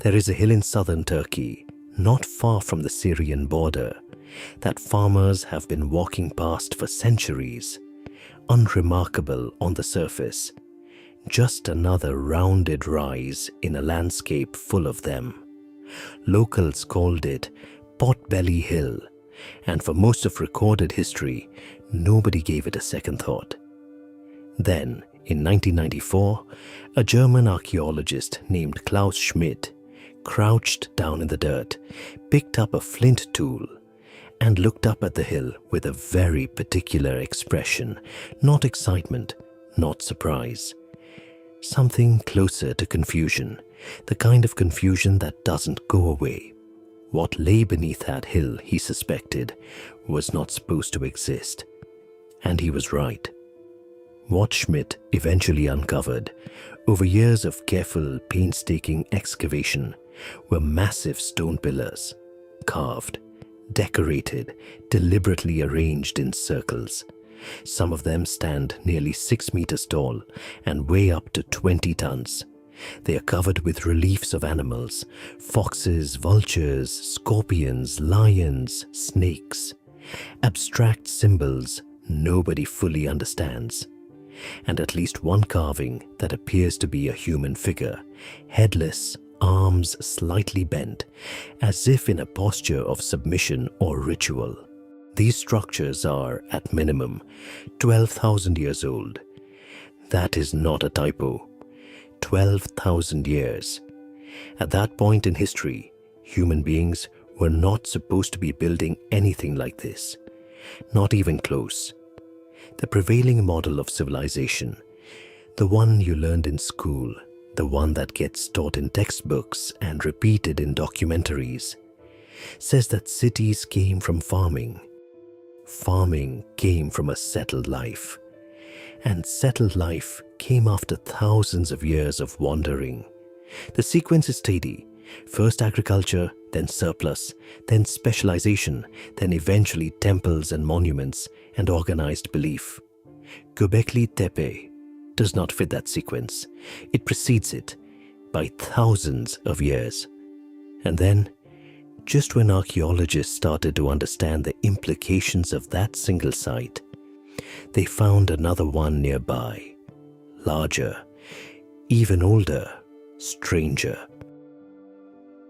There is a hill in southern Turkey, not far from the Syrian border, that farmers have been walking past for centuries. Unremarkable on the surface, just another rounded rise in a landscape full of them. Locals called it Potbelly Hill, and for most of recorded history, nobody gave it a second thought. Then, in 1994, a German archaeologist named Klaus Schmidt crouched down in the dirt, picked up a flint tool, and looked up at the hill with a very particular expression, not excitement, not surprise. Something closer to confusion, the kind of confusion that doesn't go away. What lay beneath that hill, he suspected, was not supposed to exist. And he was right. What Schmidt eventually uncovered, over years of careful, painstaking excavation, were massive stone pillars, carved, decorated, deliberately arranged in circles. Some of them stand nearly 6 meters tall and weigh up to 20 tons. They are covered with reliefs of animals, foxes, vultures, scorpions, lions, snakes. Abstract symbols nobody fully understands. And at least one carving that appears to be a human figure, headless, arms slightly bent, as if in a posture of submission or ritual. These structures are, at minimum, 12,000 years old. That is not a typo. 12,000 years. At that point in history, human beings were not supposed to be building anything like this. Not even close. The prevailing model of civilization, the one you learned in school, the one that gets taught in textbooks and repeated in documentaries, says that cities came from farming. Farming came from a settled life. And settled life came after thousands of years of wandering. The sequence is steady. First agriculture, then surplus, then specialization, then eventually temples and monuments and organized belief. Göbekli Tepe does not fit that sequence. It precedes it by thousands of years. And then, just when archaeologists started to understand the implications of that single site, they found another one nearby, larger, even older, stranger.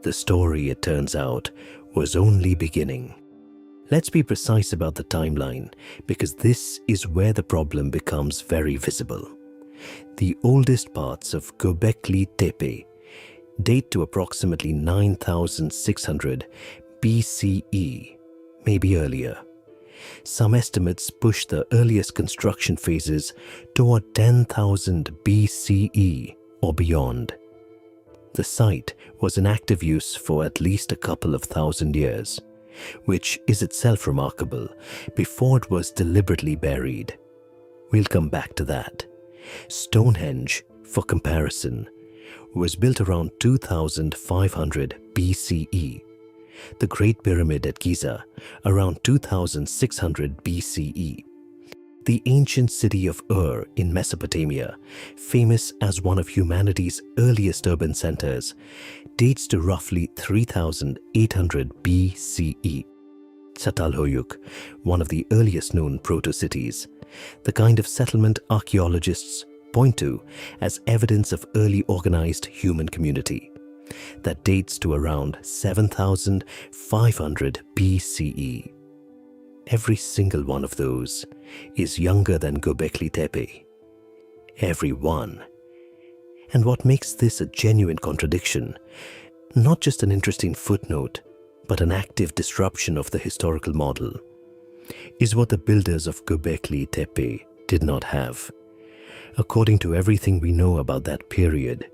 The story, it turns out, was only beginning. Let's be precise about the timeline, because this is where the problem becomes very visible. The oldest parts of Göbekli Tepe date to approximately 9,600 BCE, maybe earlier. Some estimates push the earliest construction phases toward 10,000 BCE or beyond. The site was in active use for at least a couple of thousand years, which is itself remarkable, before it was deliberately buried. We'll come back to that. Stonehenge, for comparison, was built around 2500 BCE. The Great Pyramid at Giza, around 2600 BCE. The ancient city of Ur in Mesopotamia, famous as one of humanity's earliest urban centers, dates to roughly 3800 BCE. Çatalhöyük, one of the earliest known proto-cities, the kind of settlement archaeologists point to as evidence of early organized human community, that dates to around 7500 BCE. Every single one of those is younger than Göbekli Tepe. Every one. And what makes this a genuine contradiction, not just an interesting footnote, but an active disruption of the historical model, is what the builders of Göbekli Tepe did not have. According to everything we know about that period,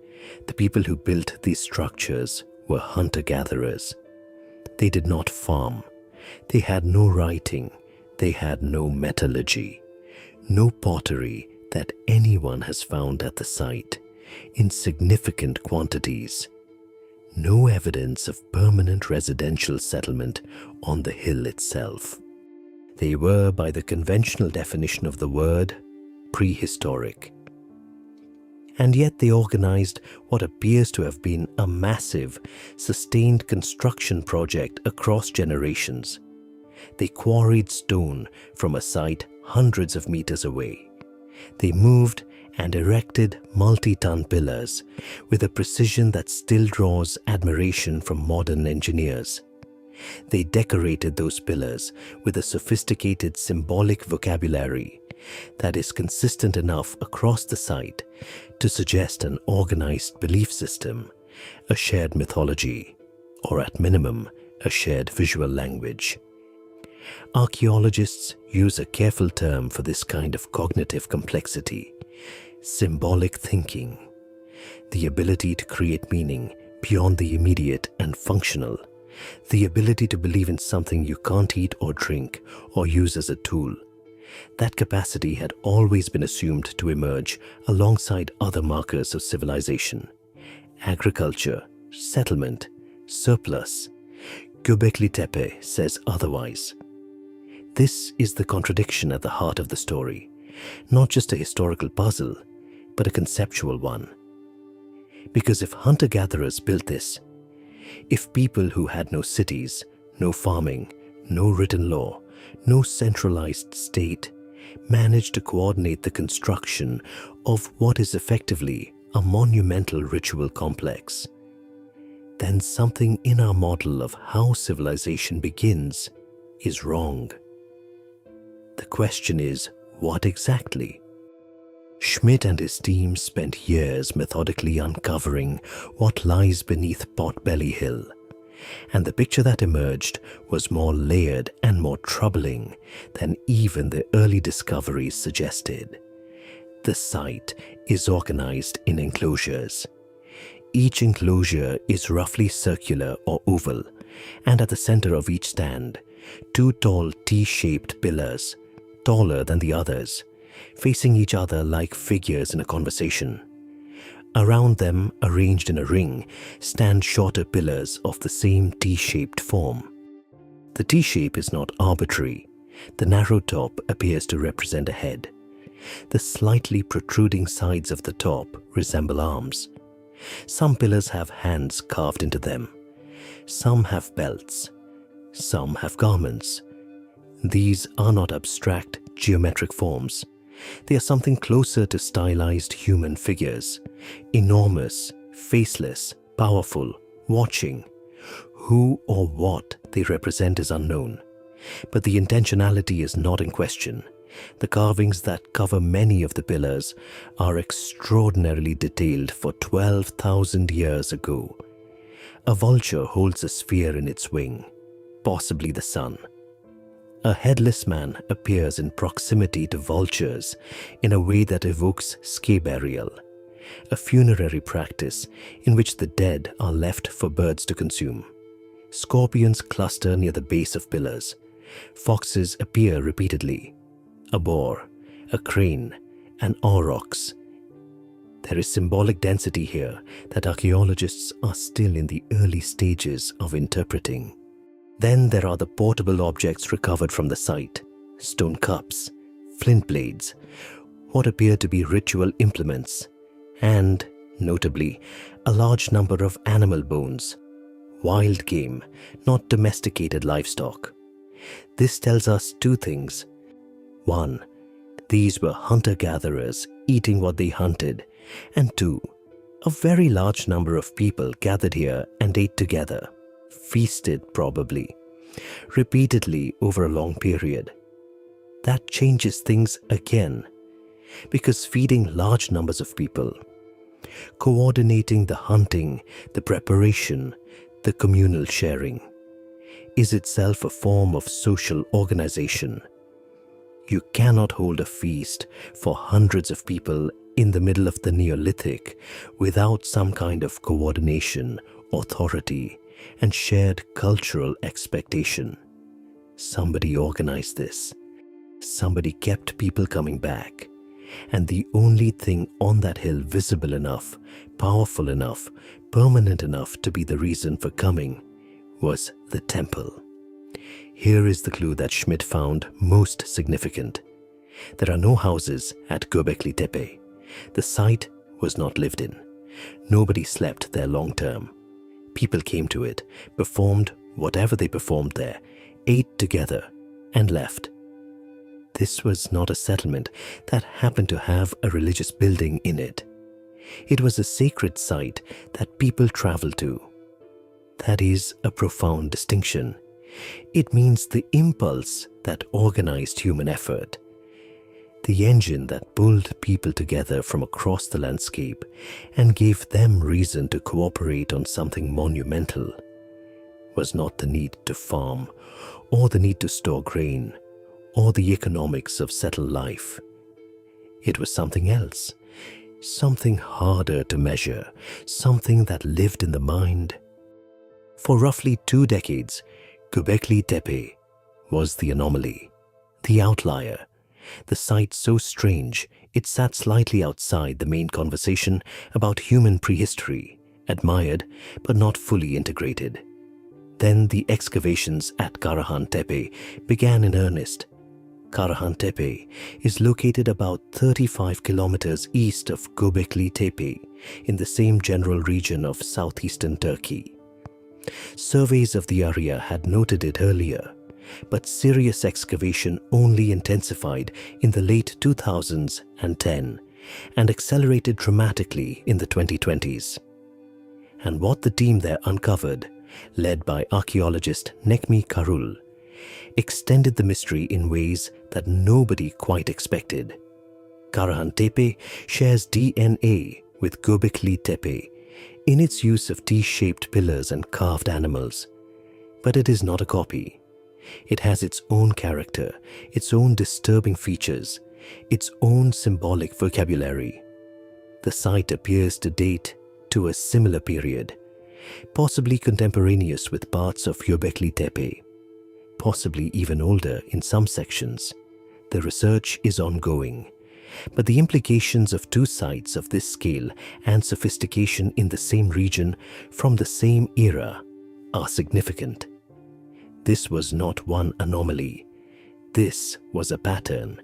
the people who built these structures were hunter-gatherers. They did not farm. They had no writing. They had no metallurgy. No pottery that anyone has found at the site in significant quantities. No evidence of permanent residential settlement on the hill itself. They were, by the conventional definition of the word, prehistoric. And yet they organized what appears to have been a massive, sustained construction project across generations. They quarried stone from a site hundreds of meters away. They moved and erected multi-ton pillars with a precision that still draws admiration from modern engineers. They decorated those pillars with a sophisticated symbolic vocabulary that is consistent enough across the site to suggest an organized belief system, a shared mythology, or at minimum, a shared visual language. Archaeologists use a careful term for this kind of cognitive complexity: symbolic thinking, the ability to create meaning beyond the immediate and functional, the ability to believe in something you can't eat or drink or use as a tool. That capacity had always been assumed to emerge alongside other markers of civilization: agriculture, settlement, surplus. Göbekli Tepe says otherwise. This is the contradiction at the heart of the story, not just a historical puzzle, but a conceptual one. Because if hunter-gatherers built this, if people who had no cities, no farming, no written law, no centralized state managed to coordinate the construction of what is effectively a monumental ritual complex, then something in our model of how civilization begins is wrong. The question is, what exactly? Schmidt and his team spent years methodically uncovering what lies beneath Potbelly Hill, and the picture that emerged was more layered and more troubling than even the early discoveries suggested. The site is organized in enclosures. Each enclosure is roughly circular or oval, and at the center of each stand, two tall T-shaped pillars, taller than the others, facing each other like figures in a conversation. Around them, arranged in a ring, stand shorter pillars of the same T-shaped form. The T-shape is not arbitrary. The narrow top appears to represent a head. The slightly protruding sides of the top resemble arms. Some pillars have hands carved into them. Some have belts. Some have garments. These are not abstract geometric forms. They are something closer to stylized human figures, enormous, faceless, powerful, watching. Who or what they represent is unknown, but the intentionality is not in question. The carvings that cover many of the pillars are extraordinarily detailed for 12,000 years ago. A vulture holds a sphere in its wing, possibly the sun. A headless man appears in proximity to vultures in a way that evokes scae burial, a funerary practice in which the dead are left for birds to consume. Scorpions cluster near the base of pillars. Foxes appear repeatedly. A boar, a crane, an aurochs. There is symbolic density here that archaeologists are still in the early stages of interpreting. Then there are the portable objects recovered from the site: stone cups, flint blades, what appear to be ritual implements, and, notably, a large number of animal bones, wild game, not domesticated livestock. This tells us two things. One, these were hunter-gatherers eating what they hunted, and two, a very large number of people gathered here and ate together. Feasted probably, repeatedly over a long period. That changes things again, because feeding large numbers of people, coordinating the hunting, the preparation, the communal sharing, is itself a form of social organization. You cannot hold a feast for hundreds of people in the middle of the Neolithic without some kind of coordination, authority, and shared cultural expectation. Somebody organized this. Somebody kept people coming back. And the only thing on that hill visible enough, powerful enough, permanent enough to be the reason for coming was the temple. Here is the clue that Schmidt found most significant. There are no houses at Göbekli Tepe. The site was not lived in. Nobody slept there long term. People came to it, performed whatever they performed there, ate together, and left. This was not a settlement that happened to have a religious building in it. It was a sacred site that people traveled to. That is a profound distinction. It means the impulse that organized human effort, the engine that pulled people together from across the landscape and gave them reason to cooperate on something monumental, was not the need to farm or the need to store grain or the economics of settled life. It was something else, something harder to measure, something that lived in the mind. For roughly 2 decades, Göbekli Tepe was the anomaly, the outlier, the site so strange it sat slightly outside the main conversation about human prehistory, admired but not fully integrated. Then the excavations at Karahan Tepe began in earnest. Karahan Tepe is located about 35 kilometers east of Göbekli Tepe in the same general region of southeastern Turkey. Surveys of the area had noted it earlier, but serious excavation only intensified in the late 2010 and accelerated dramatically in the 2020s. And what the team there uncovered, led by archaeologist Necmi Karul, extended the mystery in ways that nobody quite expected. Karahan Tepe shares DNA with Göbekli Tepe in its use of T-shaped pillars and carved animals. But it is not a copy. It has its own character, its own disturbing features, its own symbolic vocabulary. The site appears to date to a similar period, possibly contemporaneous with parts of Göbekli Tepe, possibly even older in some sections. The research is ongoing, but the implications of 2 sites of this scale and sophistication in the same region from the same era are significant. This was not one anomaly. This was a pattern.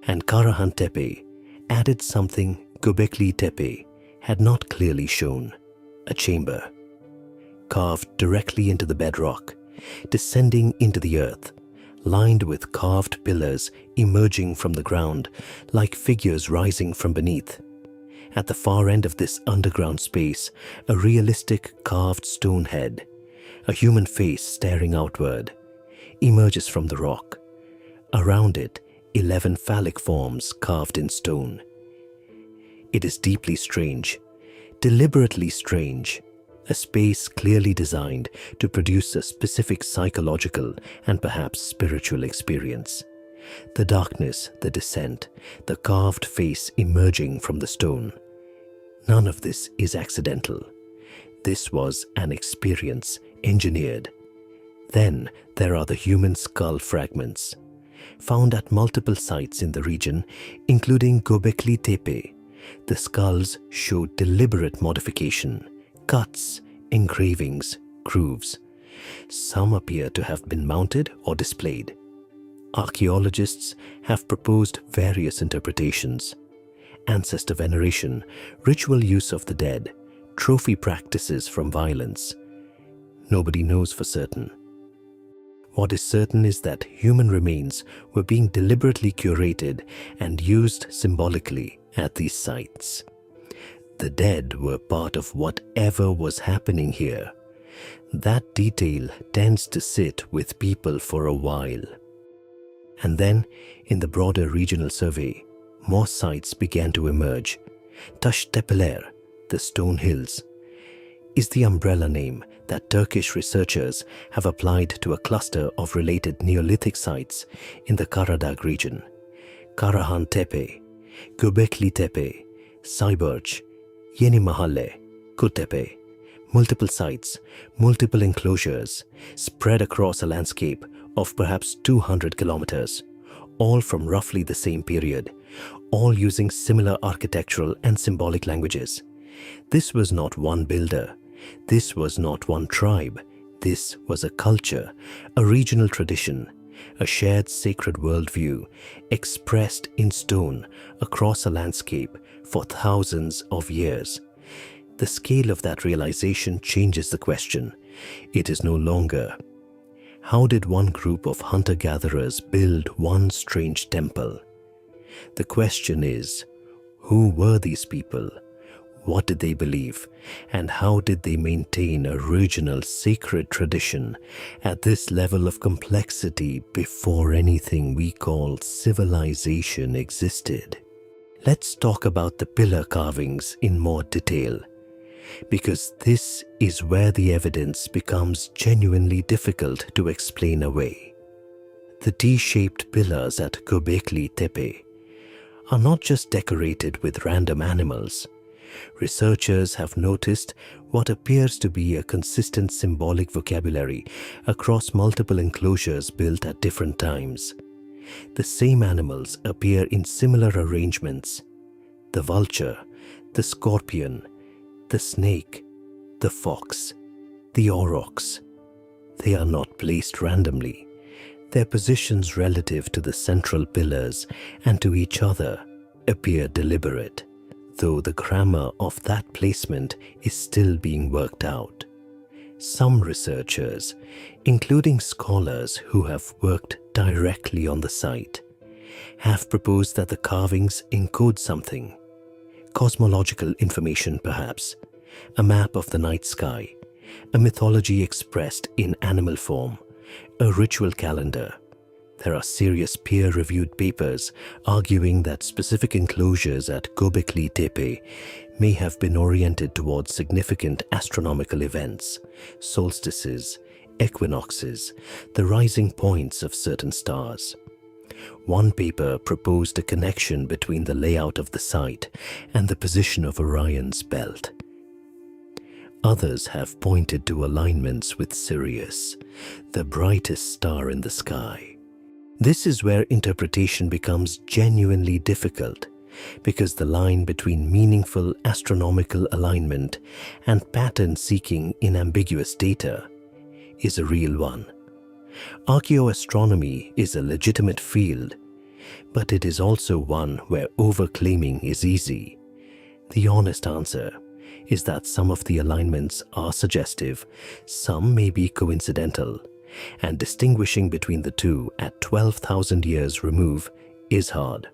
And Karahan Tepe added something Göbekli Tepe had not clearly shown: a chamber, carved directly into the bedrock, descending into the earth, lined with carved pillars emerging from the ground like figures rising from beneath. At the far end of this underground space, a realistic carved stone head, a human face staring outward, emerges from the rock. Around it, 11 phallic forms carved in stone. It is deeply strange, deliberately strange, a space clearly designed to produce a specific psychological and perhaps spiritual experience. The darkness, the descent, the carved face emerging from the stone. None of this is accidental. This was an experience engineered. Then there are the human skull fragments, found at multiple sites in the region, including Gobekli Tepe. The skulls show deliberate modification, cuts, engravings, grooves. Some appear to have been mounted or displayed. Archaeologists have proposed various interpretations: ancestor veneration, ritual use of the dead, trophy practices from violence. Nobody knows for certain. What is certain is that human remains were being deliberately curated and used symbolically at these sites. The dead were part of whatever was happening here. That detail tends to sit with people for a while. And then, in the broader regional survey, more sites began to emerge. Taş Tepeler, the stone hills, is the umbrella name that Turkish researchers have applied to a cluster of related Neolithic sites in the Karadağ region. Karahan Tepe, Göbekli Tepe, Sayburç, Yeni Mahalle, Kurtepe. Multiple sites, multiple enclosures, spread across a landscape of perhaps 200 kilometers, all from roughly the same period, all using similar architectural and symbolic languages. This was not one builder. This was not one tribe. This was a culture, a regional tradition, a shared sacred worldview expressed in stone across a landscape for thousands of years. The scale of that realization changes the question. It is no longer, how did one group of hunter-gatherers build one strange temple? The question is, who were these people? What did they believe? And how did they maintain a regional sacred tradition at this level of complexity before anything we call civilization existed? Let's talk about the pillar carvings in more detail, because this is where the evidence becomes genuinely difficult to explain away. The T-shaped pillars at Göbekli Tepe are not just decorated with random animals. Researchers have noticed what appears to be a consistent symbolic vocabulary across multiple enclosures built at different times. The same animals appear in similar arrangements: the vulture, the scorpion, the snake, the fox, the aurochs. They are not placed randomly. Their positions relative to the central pillars and to each other appear deliberate, though the grammar of that placement is still being worked out. Some researchers, including scholars who have worked directly on the site, have proposed that the carvings encode something: cosmological information perhaps, a map of the night sky, a mythology expressed in animal form, a ritual calendar. There are serious peer-reviewed papers arguing that specific enclosures at Gobekli Tepe may have been oriented towards significant astronomical events, solstices, equinoxes, the rising points of certain stars. One paper proposed a connection between the layout of the site and the position of Orion's belt. Others have pointed to alignments with Sirius, the brightest star in the sky. This is where interpretation becomes genuinely difficult, because the line between meaningful astronomical alignment and pattern-seeking in ambiguous data is a real one. Archaeoastronomy is a legitimate field, but it is also one where overclaiming is easy. The honest answer is that some of the alignments are suggestive, some may be coincidental, and distinguishing between the two at 12,000 years remove is hard.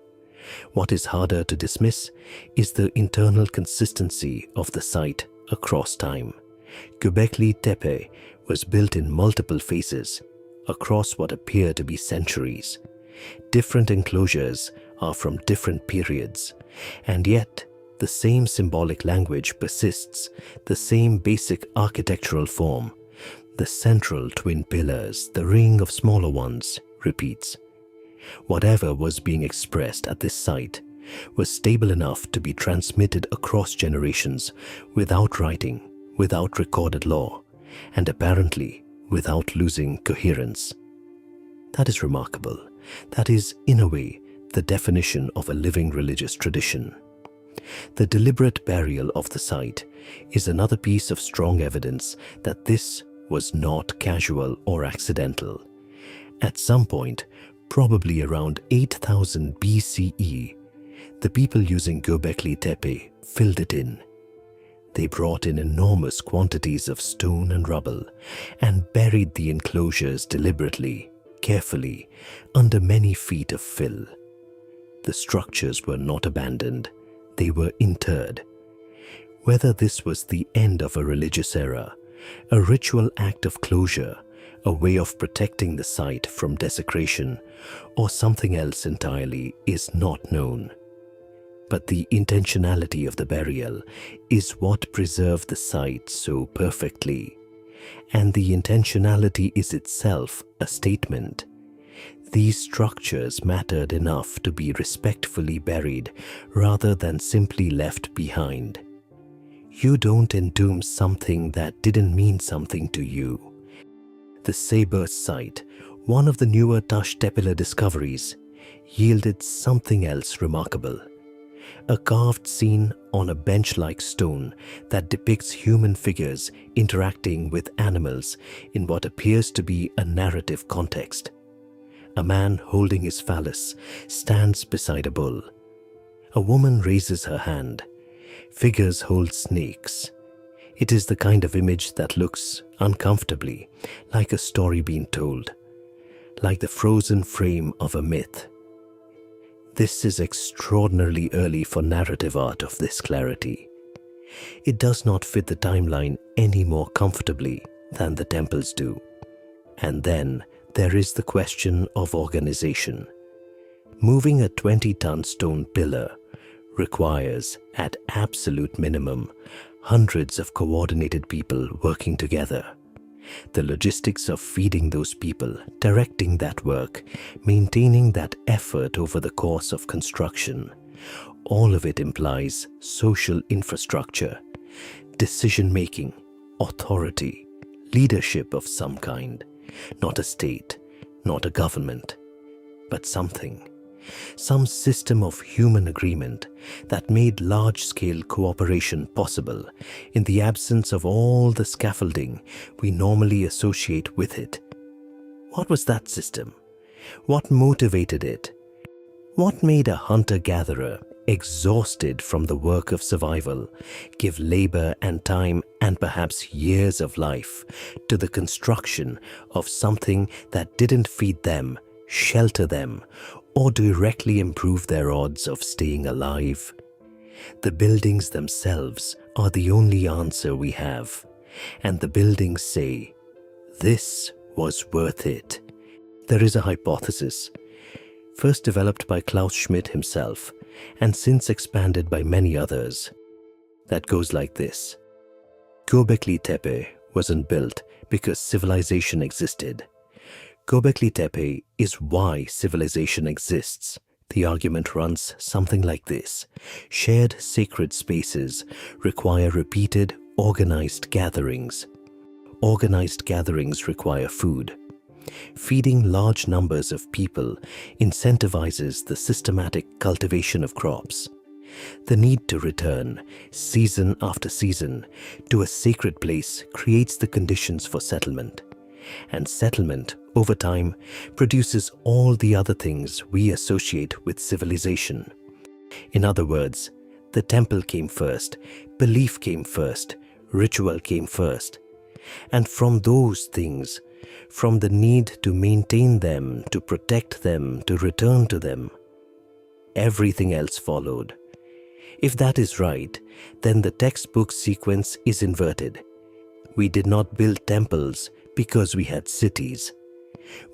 What is harder to dismiss is the internal consistency of the site across time. Göbekli Tepe was built in multiple phases across what appear to be centuries. Different enclosures are from different periods, and yet the same symbolic language persists, the same basic architectural form. The central twin pillars, the ring of smaller ones, repeats. Whatever was being expressed at this site was stable enough to be transmitted across generations without writing, without recorded law, and apparently without losing coherence. That is remarkable. That is, in a way, the definition of a living religious tradition. The deliberate burial of the site is another piece of strong evidence that this was not casual or accidental. At some point, probably around 8000 BCE, the people using Göbekli Tepe filled it in. They brought in enormous quantities of stone and rubble and buried the enclosures deliberately, carefully, under many feet of fill. The structures were not abandoned, they were interred. Whether this was the end of a religious era, a ritual act of closure, a way of protecting the site from desecration, or something else entirely is not known. But the intentionality of the burial is what preserved the site so perfectly. And the intentionality is itself a statement. These structures mattered enough to be respectfully buried rather than simply left behind. You don't entomb something that didn't mean something to you. The Saber site, one of the newer Taş Tepeler discoveries, yielded something else remarkable. A carved scene on a bench-like stone that depicts human figures interacting with animals in what appears to be a narrative context. A man holding his phallus stands beside a bull. A woman raises her hand. Figures hold snakes. It is the kind of image that looks uncomfortably like a story being told, like the frozen frame of a myth. This is extraordinarily early for narrative art of this clarity. It does not fit the timeline any more comfortably than the temples do. And then there is the question of organization. Moving a 20-ton stone pillar requires, at absolute minimum, hundreds of coordinated people working together. The logistics of feeding those people, directing that work, maintaining that effort over the course of construction, all of it implies social infrastructure, decision-making, authority, leadership of some kind. Not a state, not a government, but something. Some system of human agreement that made large-scale cooperation possible in the absence of all the scaffolding we normally associate with it. What was that system? What motivated it? What made a hunter-gatherer, exhausted from the work of survival, give labor and time and perhaps years of life to the construction of something that didn't feed them, shelter them, or directly improve their odds of staying alive? The buildings themselves are the only answer we have, and the buildings say, this was worth it. There is a hypothesis, first developed by Klaus Schmidt himself, and since expanded by many others, that goes like this. Göbekli Tepe wasn't built because civilization existed. Göbekli Tepe is why civilization exists. The argument runs something like this. Shared sacred spaces require repeated, organized gatherings. Organized gatherings require food. Feeding large numbers of people incentivizes the systematic cultivation of crops. The need to return, season after season, to a sacred place creates the conditions for settlement. And settlement, over time, produces all the other things we associate with civilization. In other words, the temple came first, belief came first, ritual came first. And from those things, from the need to maintain them, to protect them, to return to them, everything else followed. If that is right, then the textbook sequence is inverted. We did not build temples because we had cities.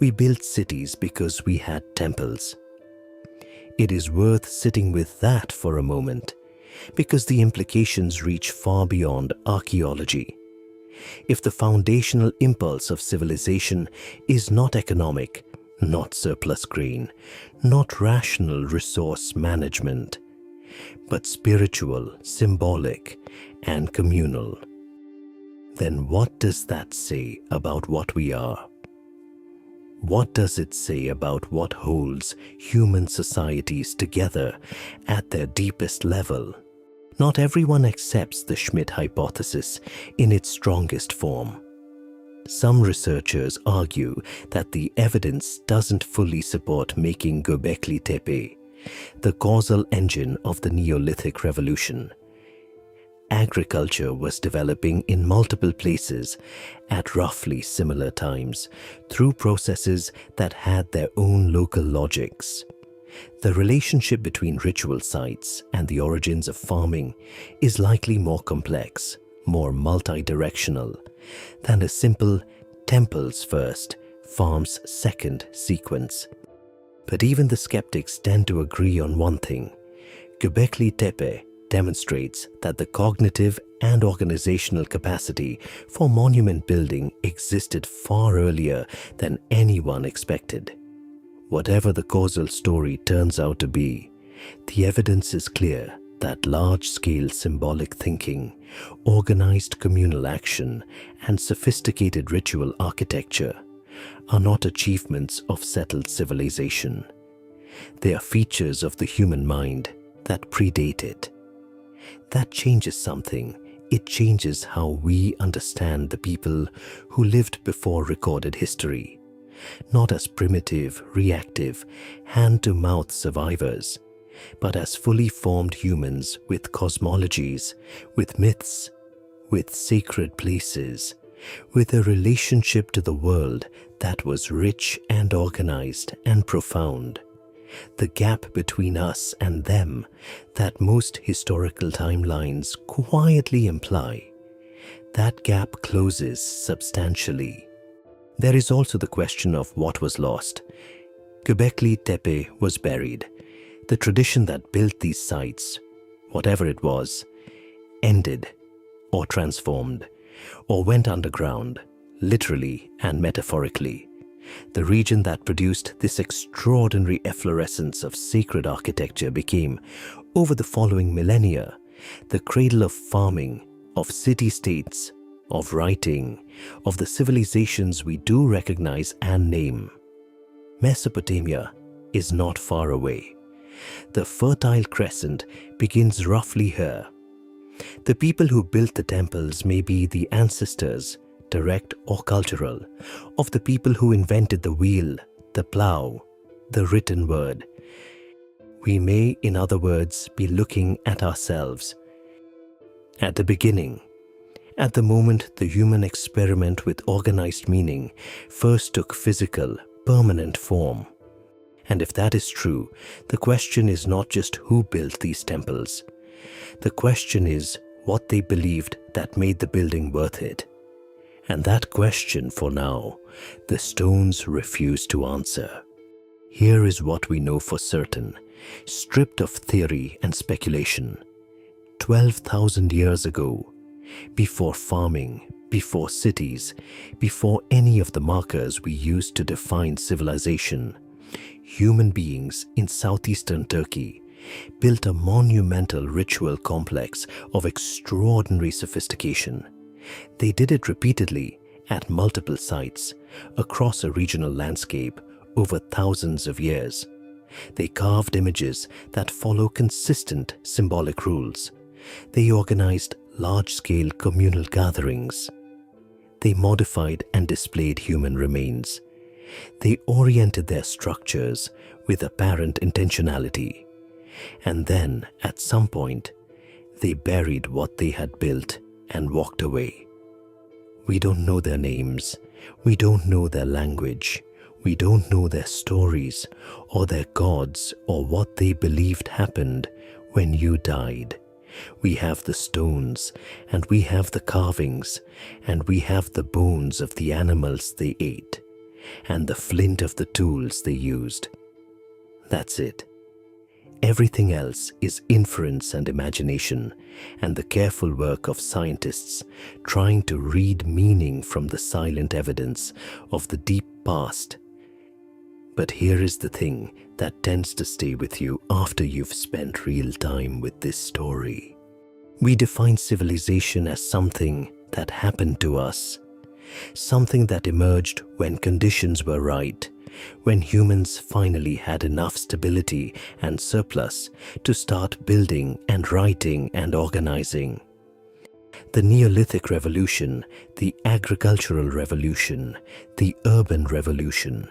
We built cities because we had temples. It is worth sitting with that for a moment, because the implications reach far beyond archaeology. If the foundational impulse of civilization is not economic, not surplus grain, not rational resource management, but spiritual, symbolic, and communal, then what does that say about what we are? What does it say about what holds human societies together at their deepest level? Not everyone accepts the Schmidt hypothesis in its strongest form. Some researchers argue that the evidence doesn't fully support making Göbekli Tepe the causal engine of the Neolithic revolution. Agriculture was developing in multiple places at roughly similar times through processes that had their own local logics. The relationship between ritual sites and the origins of farming is likely more complex, more multi-directional than a simple temples first, farms second sequence. But even the skeptics tend to agree on one thing. Göbekli Tepe demonstrates that the cognitive and organizational capacity for monument building existed far earlier than anyone expected. Whatever the causal story turns out to be, the evidence is clear that large-scale symbolic thinking, organized communal action, and sophisticated ritual architecture are not achievements of settled civilization. They are features of the human mind that predate it. That changes something. It changes how we understand the people who lived before recorded history, not as primitive, reactive, hand-to-mouth survivors, but as fully formed humans with cosmologies, with myths, with sacred places, with a relationship to the world that was rich and organized and profound. The gap between us and them that most historical timelines quietly imply, that gap closes substantially. There is also the question of what was lost. Göbekli Tepe was buried. The tradition that built these sites, whatever it was, ended or transformed or went underground, literally and metaphorically. The region that produced this extraordinary efflorescence of sacred architecture became, over the following millennia, the cradle of farming, of city-states, of writing, of the civilizations we do recognize and name. Mesopotamia is not far away. The Fertile Crescent begins roughly here. The people who built the temples may be the ancestors, direct or cultural, of the people who invented the wheel, the plow, the written word. We may, in other words, be looking at ourselves. At the beginning, at the moment the human experiment with organized meaning first took physical, permanent form. And if that is true, the question is not just who built these temples. The question is what they believed that made the building worth it. And that question, for now, the stones refuse to answer. Here is what we know for certain, stripped of theory and speculation. 12,000 years ago, before farming, before cities, before any of the markers we use to define civilization, human beings in southeastern Turkey built a monumental ritual complex of extraordinary sophistication. They did it repeatedly at multiple sites across a regional landscape over thousands of years. They carved images that follow consistent symbolic rules. They organized large-scale communal gatherings. They modified and displayed human remains. They oriented their structures with apparent intentionality. And then, at some point, they buried what they had built and walked away. We don't know their names. We don't know their language. We don't know their stories or their gods or what they believed happened when you died. We have the stones, and we have the carvings, and we have the bones of the animals they ate, and the flint of the tools they used. That's it. Everything else is inference and imagination, and the careful work of scientists trying to read meaning from the silent evidence of the deep past. But here is the thing that tends to stay with you after you've spent real time with this story. We define civilization as something that happened to us, something that emerged when conditions were right, when humans finally had enough stability and surplus to start building and writing and organizing. The Neolithic Revolution, the Agricultural Revolution, the Urban Revolution.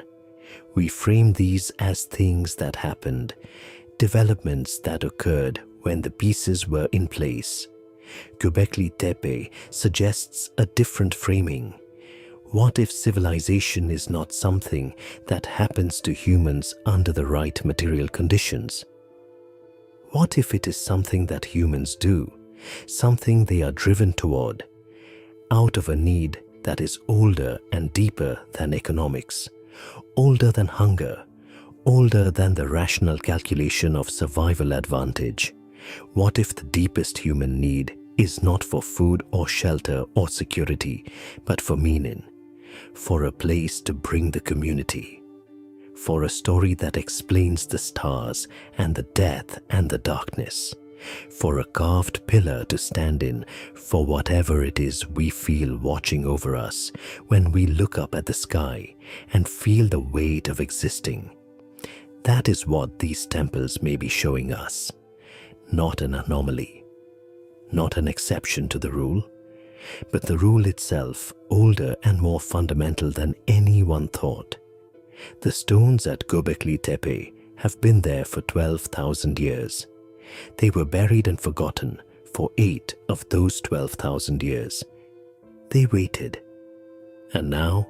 We frame these as things that happened, developments that occurred when the pieces were in place. Göbekli Tepe suggests a different framing. What if civilization is not something that happens to humans under the right material conditions? What if it is something that humans do, something they are driven toward, out of a need that is older and deeper than economics, older than hunger, older than the rational calculation of survival advantage? What if the deepest human need is not for food or shelter or security, but for meaning? For a place to bring the community, for a story that explains the stars and the death and the darkness, for a carved pillar to stand in for whatever it is we feel watching over us when we look up at the sky and feel the weight of existing. That is what these temples may be showing us, not an anomaly, not an exception to the rule, but the rule itself, older and more fundamental than anyone thought. The stones at Gobekli Tepe have been there for 12,000 years. They were buried and forgotten for 8 of those 12,000 years. They waited. And now,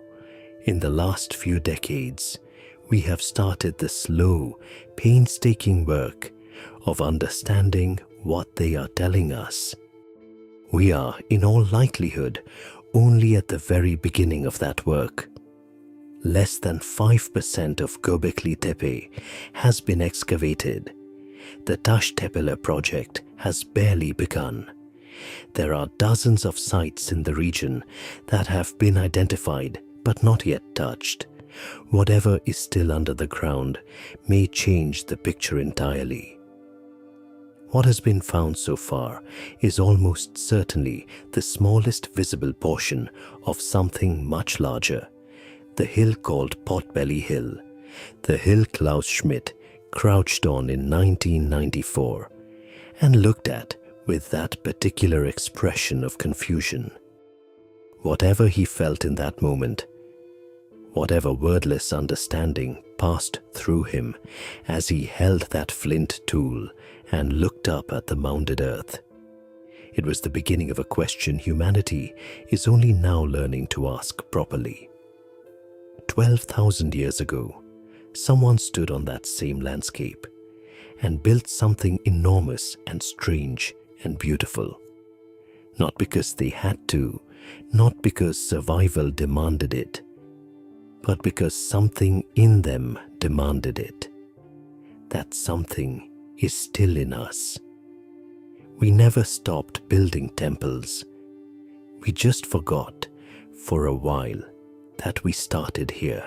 in the last few decades, we have started the slow, painstaking work of understanding what they are telling us. We are, in all likelihood, only at the very beginning of that work. Less than 5% of Göbekli Tepe has been excavated. The Taş Tepeler project has barely begun. There are dozens of sites in the region that have been identified but not yet touched. Whatever is still under the ground may change the picture entirely. What has been found so far is almost certainly the smallest visible portion of something much larger. The hill called Potbelly Hill, the hill Klaus Schmidt crouched on in 1994 and looked at with that particular expression of confusion. Whatever he felt in that moment, whatever wordless understanding passed through him as he held that flint tool and looked up at the mounded earth, it was the beginning of a question humanity is only now learning to ask properly. 12,000 years ago, someone stood on that same landscape and built something enormous and strange and beautiful. Not because they had to, not because survival demanded it, but because something in them demanded it. That something is still in us. We never stopped building temples. We just forgot for a while that we started here.